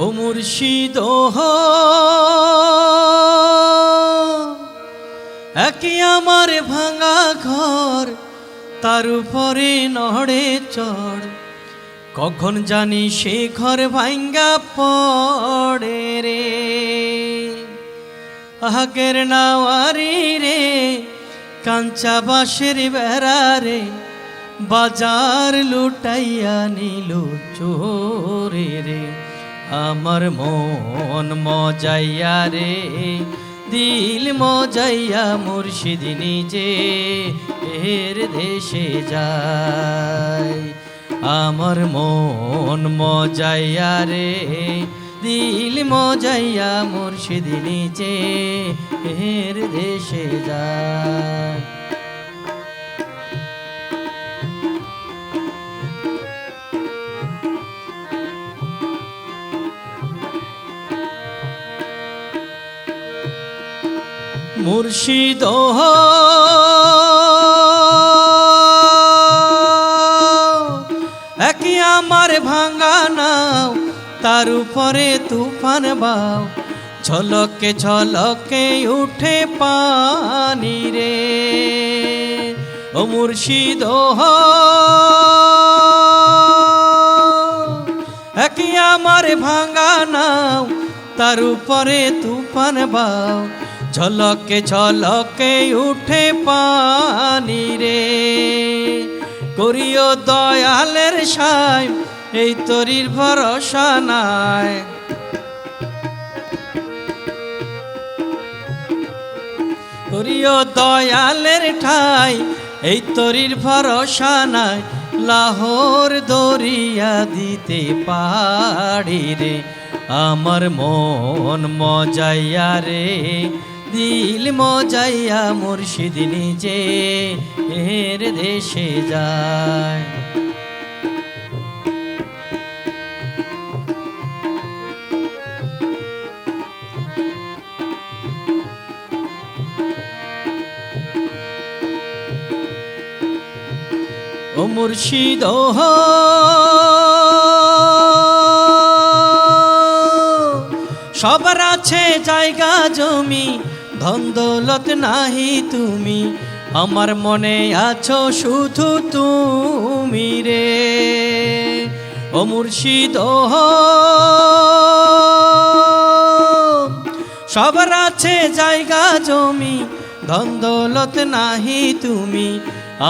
ও মুর্শিদ একই আমার ভাঙা ঘর, তার উপরে নড়ে চড়, কখন জানি সে ঘর ভাঙ্গা পড়ে রে। আগের নাওয়ারি রে কাঞ্চা বাঁশের বেড়া রে, বাজার লুটাইয়া নিল চোরে রে। আমার মন মজাইয়া রে, দিল মজাইয়া মুর্শিদ নিজে এর দেশে যায়। আমার মন মজাইয়া রে, দিল মজাইয়া মুর্শিদ নিজে এর দেশে যায়। মুর্শিদ একই আমার ভাঙা নাও, তার উপরে তুফান বাও, ঝলকে ঝলকে উঠে পানি রে। ও মুর্শিদ একই আমার ভাঙা নাও, তার উপরে তুফান বাও, ঝলকে ঝলকে উঠে পানি রে। করিও দয়ালের সাই, এই তরির ভরসা নাই। করিও দয়ালের ঠাই, এই তরির ভরসা নাই। লাহোর দরিয়া দিতে পারি রে, আমার মন মজাইয়া রে, দিল মজাইয়া মুর্শিদ নিজে এর দেশে যায়। ও মুর্শিদ সবার আছে জায়গা জমি, ধন দৌলত নাহি তুমি, আমার মনে আছো শুধু তুমি রে। ও মুর্শিদ সবার আছে জায়গা জমি, ধন দৌলত নাহি তুমি,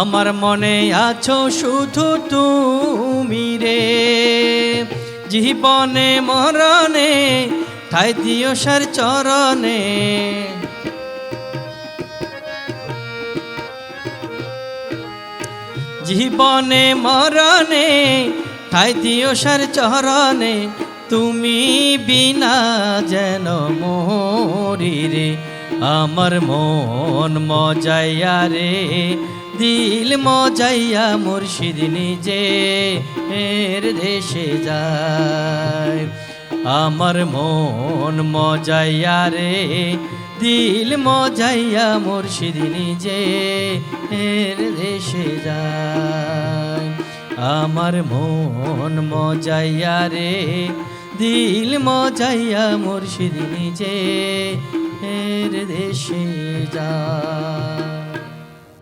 আমার মনে আছো শুধু তুমি রে। জীবনে মরণে ঠাই দিও সার চরণে, জীবনে মরণে ঠাই দিও সার চরণে, তুমি বিনা যেন মরি রে। আমার মন মজাইয়া রে, দিল মজাইয়া মুর্শিদ নিজে এর দেশে যায়। আমার মন মজাইয়া রে, দিল মজাইয়া মুর্শিদ নিজে এর দেশে যায়। আমার মন মজাইয়া রে, দিল মজাইয়া মুর্শিদ নিজে এর দেশে যায়।